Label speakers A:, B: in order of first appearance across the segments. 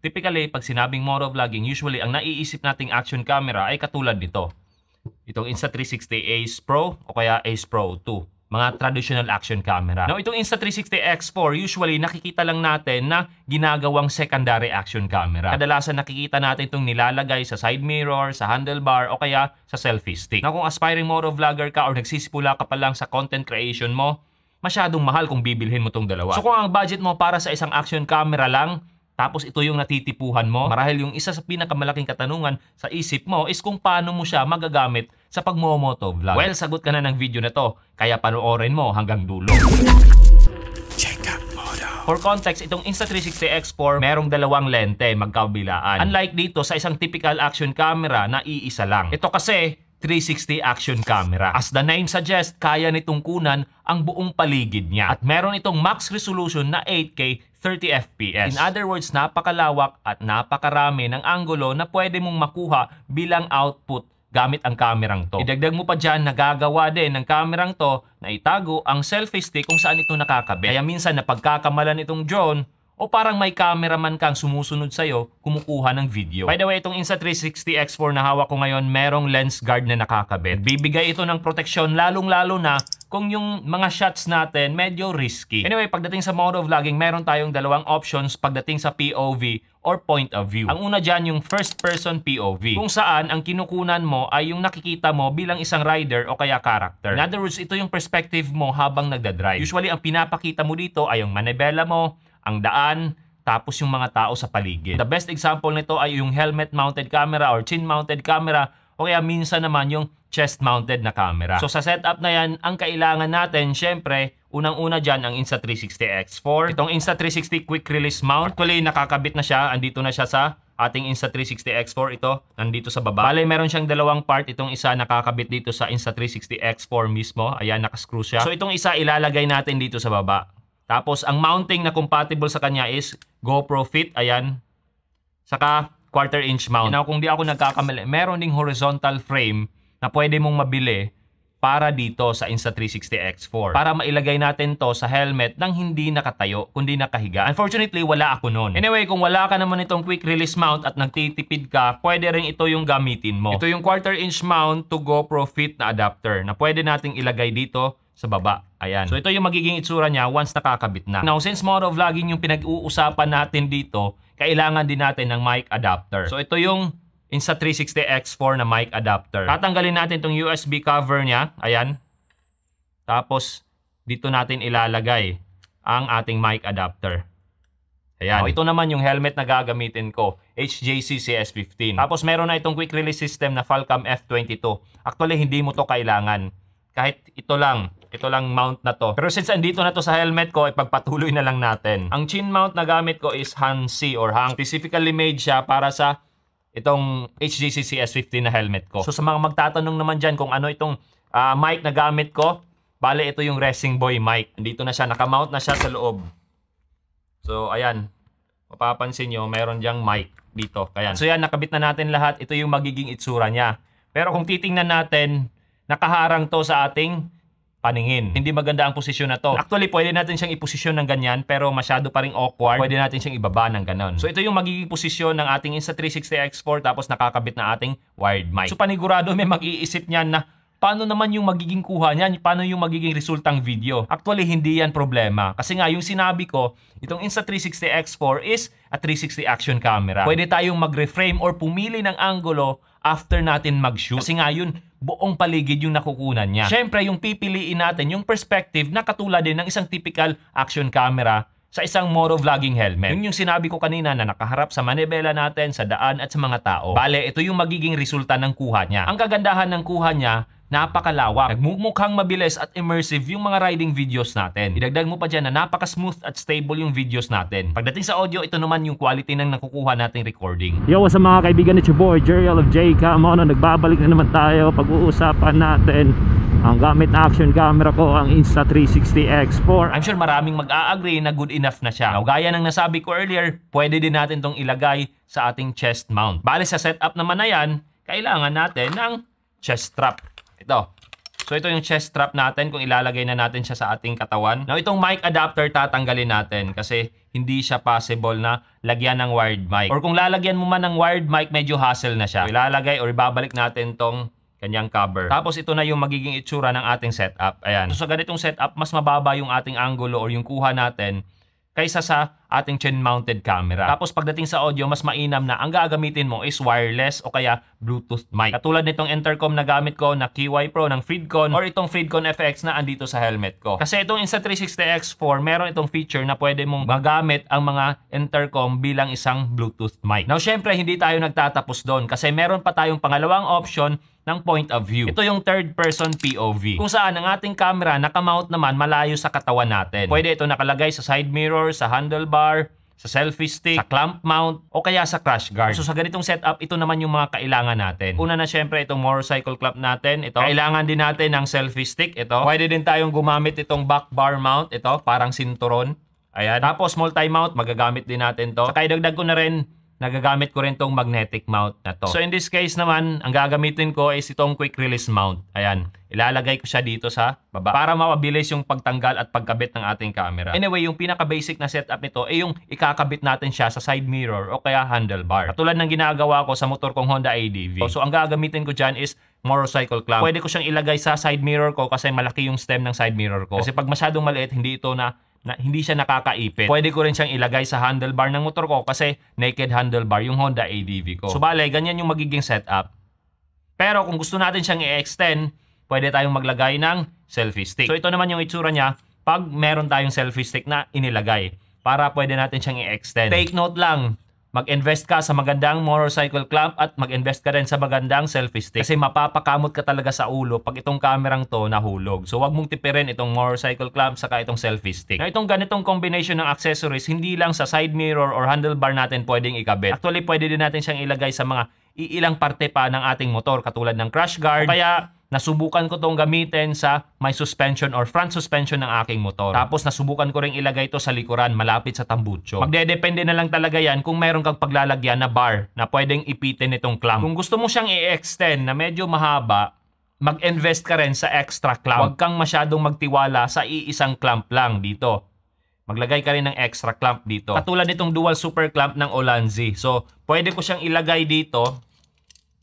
A: Typically, pag sinabing motovlogging, usually ang naiisip nating action camera ay katulad nito. Itong Insta360 Ace Pro o kaya Ace Pro 2. Mga traditional action camera. Now, itong Insta360 X4, usually nakikita lang natin na ginagawang secondary action camera. Kadalasan nakikita natin itong nilalagay sa side mirror, sa handlebar, o kaya sa selfie stick. Now, kung aspiring motovlogger ka or nagsisimula ka pa lang sa content creation mo, masyadong mahal kung bibilhin mo itong dalawa. So, kung ang budget mo para sa isang action camera lang, tapos ito yung natitipuhan mo, marahil yung isa sa pinakamalaking katanungan sa isip mo is kung paano mo siya magagamit sa pagmomotovlog. Well, sagot ka na ng video na to, kaya panoorin mo hanggang dulo. For context, itong Insta360 X4 merong dalawang lente magkabilaan. Unlike dito sa isang typical action camera na iisa lang. Ito kasi 360 action camera. As the name suggests, kaya nitong kunan ang buong paligid niya. At meron itong max resolution na 8K 30 FPS. In other words, napakalawak at napakarami ng anggulo na pwede mong makuha bilang output gamit ang kamerang to. Idagdag mo pa dyan, nagagawa din ng kamerang to na itago ang selfie stick kung saan ito nakakabit. Kaya minsan napagkakamalan itong drone o parang may cameraman kang sumusunod sa'yo, kumukuha ng video. By the way, itong Insta360 X4 na hawak ko ngayon, merong lens guard na nakakabit. Bibigay ito ng proteksyon lalong-lalo na kung yung mga shots natin medyo risky. Anyway, pagdating sa motovlogging, meron tayong dalawang options pagdating sa POV or point of view. Ang una dyan, yung first person POV, kung saan ang kinukunan mo ay yung nakikita mo bilang isang rider o kaya character. In other words, ito yung perspective mo habang nagdadrive. Usually, ang pinapakita mo dito ay yung manibela mo, ang daan, tapos yung mga tao sa paligid. The best example nito ay yung helmet-mounted camera or chin-mounted camera o kaya minsan naman yung chest-mounted na camera. So sa setup na yan, ang kailangan natin, syempre, unang-una dyan ang Insta360 X4. Itong Insta360 Quick Release Mount, actually nakakabit na siya, andito na siya sa ating Insta360 X4. Ito, nandito sa baba. Bale, meron siyang dalawang part. Itong isa nakakabit dito sa Insta360 X4 mismo. Ayan, nakascrew siya. So itong isa ilalagay natin dito sa baba. Tapos, ang mounting na compatible sa kanya is GoPro Fit. Ayan. Saka, 1/4 inch mount. Now, kung di ako nagkakamali, meron ding horizontal frame na pwede mong mabili para dito sa Insta360 X4. Para mailagay natin to sa helmet nang hindi nakatayo, kundi nakahiga. Unfortunately, wala ako noon. Anyway, kung wala ka naman itong quick release mount at nagtitipid ka, pwede rin ito yung gamitin mo. Ito yung 1/4 inch mount to GoPro Fit na adapter na pwede nating ilagay dito sa baba. Ayan. So ito yung magiging itsura niya once nakakabit na. Now, since motovlogging yung pinag-uusapan natin dito, kailangan din natin ng mic adapter. So ito yung Insta360 X4 na mic adapter. Tatanggalin natin itong USB cover niya. Ayan. Tapos, dito natin ilalagay ang ating mic adapter. Ayan. Ito naman yung helmet na gagamitin ko. HJC CS15. Tapos meron na itong quick release system na Falcam F22. Actually, hindi mo to kailangan. Kahit ito lang mount na to. Pero since andito na to sa helmet ko, ipagpatuloy na lang natin. Ang chin mount na gamit ko is Hansi or Hang. Specifically made siya para sa itong HJC CS15 na helmet ko. So sa mga magtatanong naman dyan kung ano itong mic na gamit ko, bale ito yung Racing Boy mic. Andito na siya, nakamount na siya sa loob. So ayan, mapapansin nyo, meron dyang mic dito. Ayan. So yan, nakabit na natin lahat. Ito yung magiging itsura niya. Pero kung titingnan natin, nakaharang to sa ating paningin. Hindi maganda ang posisyon na to. Actually, pwede natin siyang iposisyon ng ganyan, pero masyado pa ring awkward. Pwede natin siyang ibaba ng ganon. So ito yung magiging posisyon ng ating Insta360 X4 tapos nakakabit na ating wired mic. So panigurado may mag-iisip niyan na paano naman yung magiging kuha niyan? Paano yung magiging resultang video? Actually, hindi yan problema. Kasi nga, yung sinabi ko, itong Insta360 X4 is a 360 action camera. Pwede tayong mag-reframe or pumili ng angulo after natin mag-shoot. Kasi nga yun, buong paligid yung nakukunan niya. Siyempre, yung pipiliin natin, yung perspective na katulad din ng isang typical action camera sa isang motovlogging helmet. Yun yung sinabi ko kanina na nakaharap sa manibela natin, sa daan at sa mga tao. Bale, ito yung magiging resulta ng kuha niya. Ang kagandahan ng kuha niya, napakalawak. Nagmumukhang mabilis at immersive yung mga riding videos natin. Idagdag mo pa dyan na napaka-smooth at stable yung videos natin. Pagdating sa audio, ito naman yung quality ng nakukuha nating recording.
B: Yo, what's up mga kaibigan? It's your boy, Jerial of J Cam. Nagbabalik na naman tayo. Pag-uusapan natin ang gamit na action camera ko, ang Insta360 X4.
A: I'm sure maraming mag-a-agree na good enough na siya. Now, gaya ng nasabi ko earlier, pwede din natin tong ilagay sa ating chest mount. Bale sa setup naman na yan, kailangan natin ng chest strap. Ito. So ito yung chest strap natin kung ilalagay na natin siya sa ating katawan. Now itong mic adapter tatanggalin natin kasi hindi siya possible na lagyan ng wired mic. Or kung lalagyan mo man ng wired mic, medyo hassle na siya. So, ilalagay or ibabalik natin tong kanyang cover. Tapos ito na yung magiging itsura ng ating setup. Ayan. So sa ganitong setup, mas mababa yung ating angulo or yung kuha natin kaysa sa ating chin-mounted camera. Tapos pagdating sa audio, mas mainam na ang gagamitin mo is wireless o kaya Bluetooth mic. Katulad nitong intercom na gamit ko na KY Pro ng Freedcon or itong Freedcon FX na andito sa helmet ko. Kasi itong Insta360 X4, meron itong feature na pwede mong magamit ang mga intercom bilang isang Bluetooth mic. Now syempre, hindi tayo nagtatapos doon kasi meron pa tayong pangalawang option ng point of view. Ito yung third person POV. Kung saan ang ating camera nakamount naman malayo sa katawan natin. Pwede ito nakalagay sa side mirror, sa handlebar, sa selfie stick, sa clamp mount, o kaya sa crash guard. So sa ganitong setup, ito naman yung mga kailangan natin. Una na syempre itong motorcycle clamp natin. Ito. Kailangan din natin ng selfie stick. Ito. Pwede din tayong gumamit itong back bar mount. Ito, parang sinturon. Ayan. Tapos multi-mount, magagamit din natin to. Saka idagdag ko na rin, nagagamit ko rin tong magnetic mount na to. So in this case naman, ang gagamitin ko is itong quick release mount. Ayan, ilalagay ko siya dito sa baba para mapabilis yung pagtanggal at pagkabit ng ating camera. Anyway, yung pinaka-basic na setup nito ay yung ikakabit natin siya sa side mirror o kaya handlebar. Katulad ng ginagawa ko sa motor kong Honda ADV. So ang gagamitin ko dyan is motorcycle clamp. Pwede ko siyang ilagay sa side mirror ko kasi malaki yung stem ng side mirror ko. Kasi pag masyadong maliit, hindi ito hindi siya nakakaipit. Pwede ko rin siyang ilagay sa handlebar ng motor ko kasi naked handlebar yung Honda ADV ko. So bale, ganyan yung magiging setup. Pero kung gusto natin siyang i-extend, pwede tayong maglagay ng selfie stick. So ito naman yung itsura niya pag meron tayong selfie stick na inilagay para pwede natin siyang i-extend. Take note lang, mag-invest ka sa magandang motorcycle clamp at mag-invest ka rin sa magandang selfie stick kasi mapapakamot ka talaga sa ulo pag itong kamerang to nahulog. So wag mong tipirin itong motorcycle clamp saka itong selfie stick. Na itong ganitong combination ng accessories, hindi lang sa side mirror or handlebar natin pwedeng ikabit. Actually, pwede din natin siyang ilagay sa mga iilang parte pa ng ating motor katulad ng crash guard. Kaya nasubukan ko tong gamitin sa may suspension or front suspension ng aking motor. Tapos nasubukan ko ring ilagay to sa likuran malapit sa tambucho. Magdedepende na lang talaga yan kung meron kang paglalagyan na bar na pwedeng ipitin itong clamp. Kung gusto mo siyang i-extend na medyo mahaba, mag-invest ka rin sa extra clamp. Huwag kang masyadong magtiwala sa iisang clamp lang dito. Maglagay ka rin ng extra clamp dito. Katulad nitong dual super clamp ng Olanzi. So, pwede ko siyang ilagay dito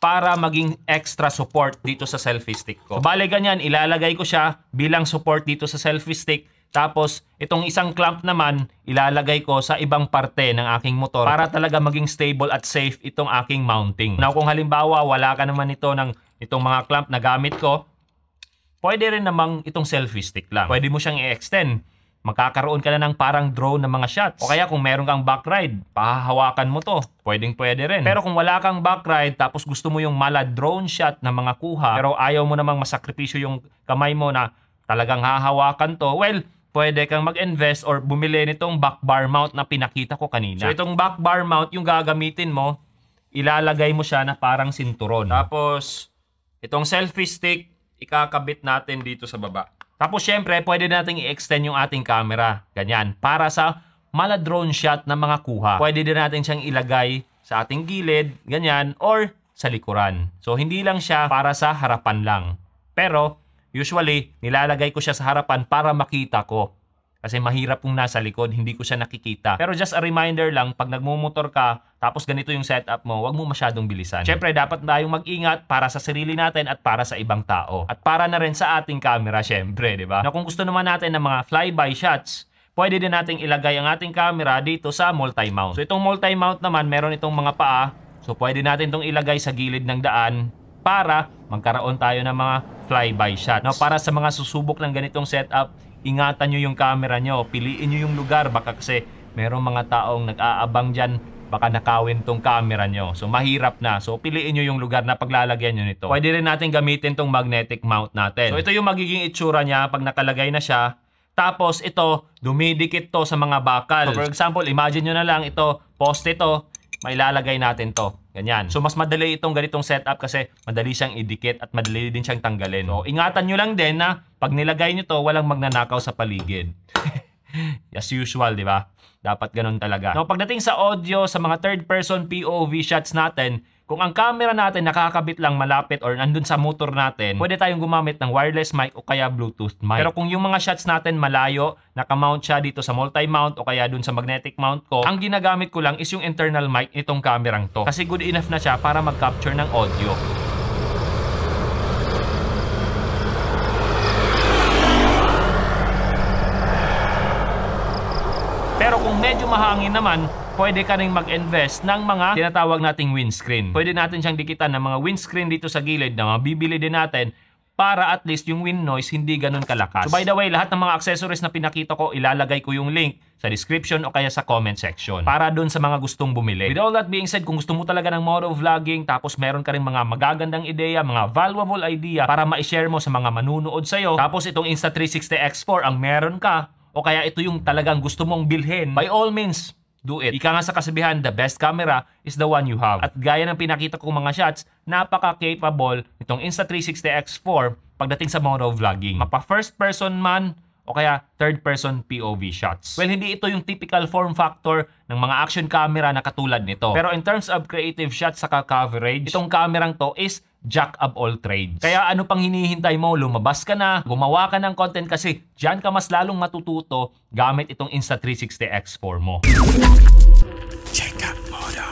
A: para maging extra support dito sa selfie stick ko. So, bale ganyan, ilalagay ko siya bilang support dito sa selfie stick. Tapos, itong isang clamp naman, ilalagay ko sa ibang parte ng aking motor para talaga maging stable at safe itong aking mounting. Now, kung halimbawa, wala ka naman itong mga clamp na gamit ko, pwede rin namang itong selfie stick lang. Pwede mo siyang i-extend. Magkakaroon ka na ng parang drone na mga shots. O kaya kung meron kang back ride, pahahawakan mo to. Pwede rin. Pero kung wala kang back ride, tapos gusto mo yung mala drone shot na mga kuha, pero ayaw mo namang masakripisyo yung kamay mo na talagang hahawakan to, well, pwede kang mag-invest or bumili nitong back bar mount na pinakita ko kanina. So itong back bar mount yung gagamitin mo, ilalagay mo siya na parang sinturon. Tapos, itong selfie stick, ikakabit natin dito sa baba. Tapos syempre, pwede nating i-extend yung ating camera. Ganyan. Para sa mala drone shot na mga kuha. Pwede din natin siyang ilagay sa ating gilid, ganyan, or sa likuran. So, hindi lang siya para sa harapan lang. Pero, usually, nilalagay ko siya sa harapan para makita ko. Kasi mahirap kung nasa likod, hindi ko siya nakikita. Pero just a reminder lang, pag nagmumotor ka, tapos ganito yung setup mo, huwag mo masyadong bilisan. Siyempre, dapat tayong mag-ingat para sa sarili natin at para sa ibang tao. At para na rin sa ating camera, siyempre, di ba? Na kung gusto naman natin ng mga flyby shots, pwede din nating ilagay ang ating camera dito sa multi-mount. So itong multi-mount naman, meron itong mga paa. So pwede natin itong ilagay sa gilid ng daan para magkaroon tayo ng mga flyby shots. Now, para sa mga susubok ng ganitong setup, ingatan nyo yung camera nyo, piliin nyo yung lugar, baka kasi merong mga taong nag-aabang dyan, baka nakawin tong camera nyo. So mahirap na. So piliin nyo yung lugar na paglalagyan nyo nito. Pwede rin natin gamitin tong magnetic mount natin. So ito yung magiging itsura niya pag nakalagay na siya. Tapos ito, dumidikit to sa mga bakal. So for example, imagine nyo na lang ito, poste to, mailalagay natin to. Ganyan. So mas madali itong ganitong setup kasi madali siyang idikit at madali din siyang tanggalin. So ingatan nyo lang din na pag nilagay nyo to, walang magnanakaw sa paligid. As usual, di ba? Dapat ganun talaga. Now, pagdating sa audio, sa mga third person POV shots natin, Kung ang camera natin nakakabit lang malapit or nandun sa motor natin, pwede tayong gumamit ng wireless mic o kaya Bluetooth mic. Pero kung yung mga shots natin malayo, nakamount siya dito sa multi-mount o kaya dun sa magnetic mount ko, ang ginagamit ko lang is yung internal mic nitong kamerang to. Kasi good enough na siya para mag-capture ng audio. Pero kung medyo mahangin naman, pwede ka rin mag-invest ng mga tinatawag nating windscreen. Pwede natin siyang dikitan ng mga windscreen dito sa gilid na mabibili din natin para at least yung wind noise hindi ganun kalakas. So by the way, lahat ng mga accessories na pinakita ko, ilalagay ko yung link sa description o kaya sa comment section para dun sa mga gustong bumili. With all that being said, kung gusto mo talaga ng motovlogging tapos meron ka rin mga magagandang ideya, mga valuable idea para ma-share mo sa mga manunood sa'yo, tapos itong Insta360 X4 ang meron ka, o kaya ito yung talagang gusto mong bilhin, by all means, do it. Ika nga sa kasabihan, the best camera is the one you have. At gaya ng pinakita kong mga shots, napaka-capable itong Insta360 X4 pagdating sa motovlogging. Mapa first person man o kaya third person POV shots. Well, hindi ito yung typical form factor ng mga action camera na katulad nito. Pero in terms of creative shots saka coverage, itong kamerang to is jack of all trades. Kaya ano pang hinihintay mo? Lumabas ka na, gumawa ka ng content kasi dyan ka mas lalong matututo gamit itong Insta360 X4 mo.
C: Check out Moto.